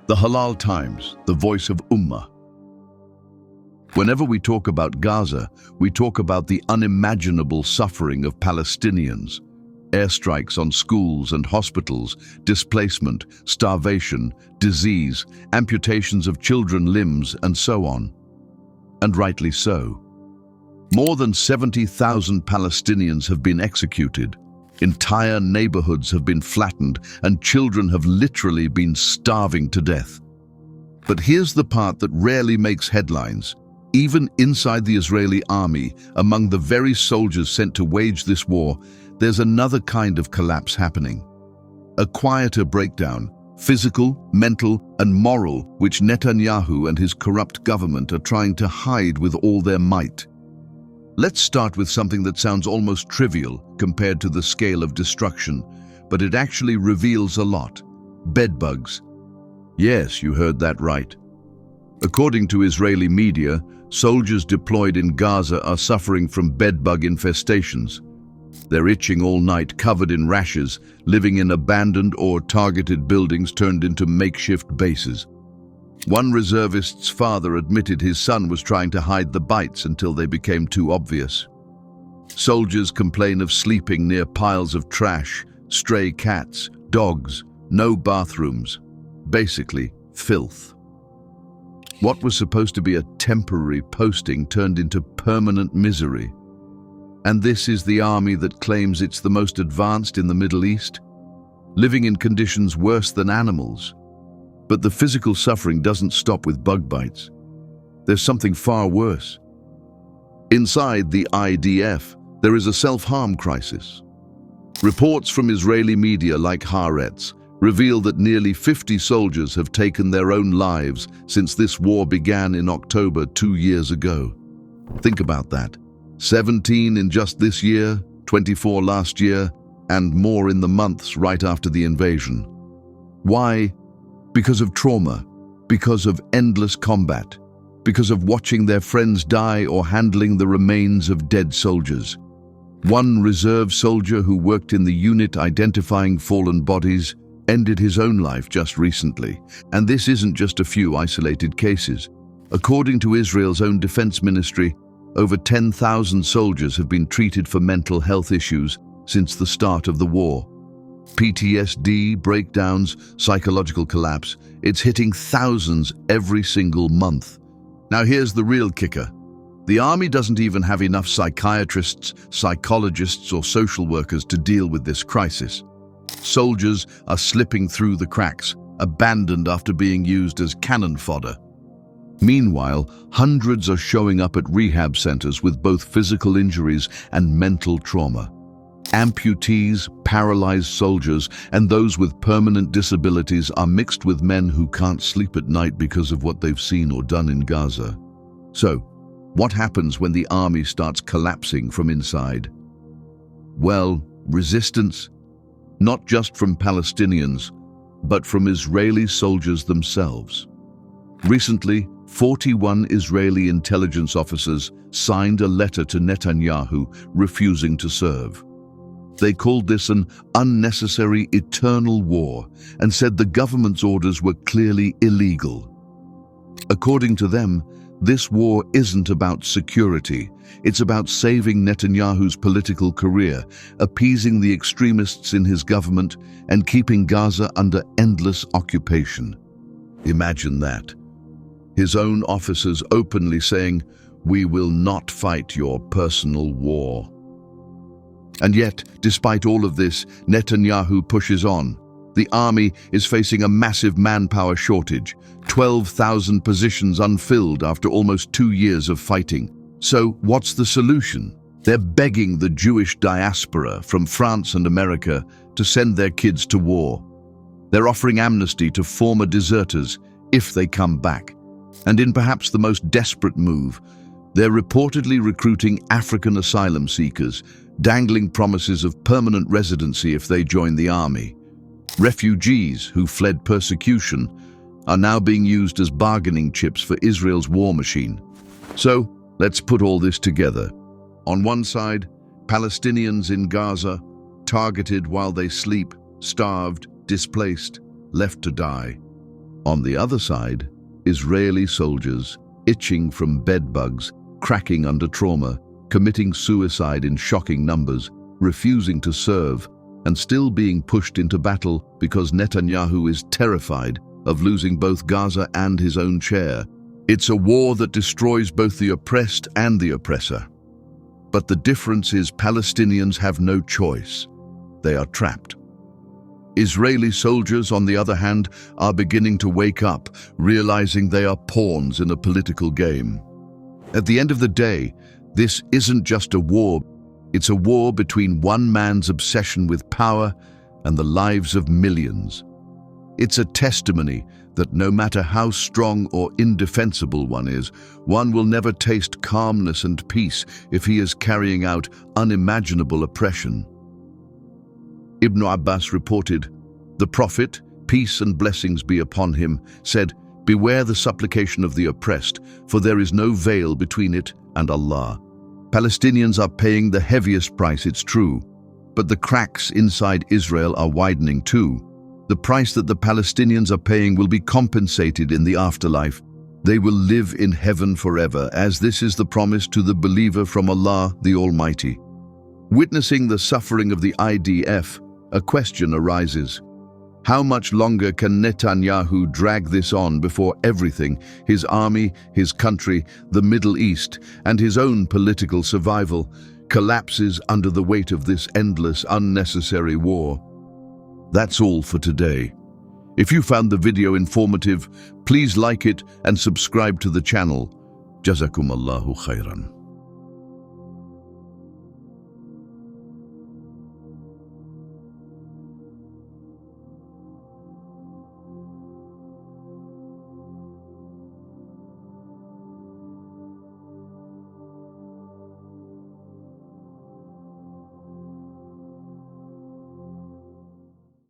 The Halal Times, the voice of Ummah. Whenever we talk about Gaza, we talk about the unimaginable suffering of Palestinians. Airstrikes on schools and hospitals, displacement, starvation, disease, amputations of children's limbs, and so on. And rightly so. More than 70,000 Palestinians have been executed. Entire neighborhoods have been flattened, and children have literally been starving to death. But here's the part that rarely makes headlines. Even inside the Israeli army, among the very soldiers sent to wage this war, there's another kind of collapse happening. A quieter breakdown, physical, mental, and moral, which Netanyahu and his corrupt government are trying to hide with all their might. Let's start with something that sounds almost trivial compared to the scale of destruction, but it actually reveals a lot. Bedbugs. Yes, you heard that right. According to Israeli media, soldiers deployed in Gaza are suffering from bedbug infestations. They're itching all night, covered in rashes, living in abandoned or targeted buildings turned into makeshift bases. One reservist's father admitted his son was trying to hide the bites until they became too obvious. Soldiers complain of sleeping near piles of trash, stray cats, dogs, no bathrooms. Basically, filth. What was supposed to be a temporary posting turned into permanent misery. And this is the army that claims it's the most advanced in the Middle East, living in conditions worse than animals. But the physical suffering doesn't stop with bug bites. There's something far worse. Inside the IDF, there is a self-harm crisis. Reports from Israeli media like Haaretz reveal that nearly 50 soldiers have taken their own lives since this war began in October 2 years ago. Think about that. 17 in just this year, 24 last year, and more in the months right after the invasion. Why? Because of trauma, because of endless combat, because of watching their friends die or handling the remains of dead soldiers. One reserve soldier who worked in the unit identifying fallen bodies ended his own life just recently. And this isn't just a few isolated cases. According to Israel's own defense ministry, over 10,000 soldiers have been treated for mental health issues since the start of the war. PTSD, breakdowns, psychological collapse, it's hitting thousands every single month. Now here's the real kicker. The army doesn't even have enough psychiatrists, psychologists, or social workers to deal with this crisis. Soldiers are slipping through the cracks, abandoned after being used as cannon fodder. Meanwhile, hundreds are showing up at rehab centers with both physical injuries and mental trauma. Amputees, paralyzed soldiers, and those with permanent disabilities are mixed with men who can't sleep at night because of what they've seen or done in Gaza. So, what happens when the army starts collapsing from inside? Well, resistance, not just from Palestinians, but from Israeli soldiers themselves. Recently, 41 Israeli intelligence officers signed a letter to Netanyahu refusing to serve. They called this an unnecessary eternal war and said the government's orders were clearly illegal. According to them, this war isn't about security. It's about saving Netanyahu's political career, appeasing the extremists in his government, and keeping Gaza under endless occupation. Imagine that. His own officers openly saying, "We will not fight your personal war." And yet, despite all of this, Netanyahu pushes on. The army is facing a massive manpower shortage, 12,000 positions unfilled after almost 2 years of fighting. So, what's the solution? They're begging the Jewish diaspora from France and America to send their kids to war. They're offering amnesty to former deserters if they come back. And in perhaps the most desperate move, they're reportedly recruiting African asylum seekers, dangling promises of permanent residency if they join the army. Refugees who fled persecution are now being used as bargaining chips for Israel's war machine. So, let's put all this together. On one side, Palestinians in Gaza, targeted while they sleep, starved, displaced, left to die. On the other side, Israeli soldiers, itching from bedbugs, cracking under trauma, committing suicide in shocking numbers, refusing to serve, and still being pushed into battle because Netanyahu is terrified of losing both Gaza and his own chair. It's a war that destroys both the oppressed and the oppressor. But the difference is Palestinians have no choice. They are trapped. Israeli soldiers, on the other hand, are beginning to wake up, realizing they are pawns in a political game. At the end of the day, this isn't just a war. It's a war between one man's obsession with power and the lives of millions. It's a testimony that no matter how strong or indefensible one is, one will never taste calmness and peace if he is carrying out unimaginable oppression. Ibn Abbas reported, "The Prophet, peace and blessings be upon him, said, 'Beware the supplication of the oppressed, for there is no veil between it and Allah.' Palestinians are paying the heaviest price, it's true, but the cracks inside Israel are widening too. The price that the Palestinians are paying will be compensated in the afterlife. They will live in heaven forever, as this is the promise to the believer from Allah, the Almighty." Witnessing the suffering of the IDF, a question arises. How much longer can Netanyahu drag this on before everything, his army, his country, the Middle East, and his own political survival, collapses under the weight of this endless, unnecessary war? That's all for today. If you found the video informative, please like it and subscribe to the channel. Jazakumullahu khairan.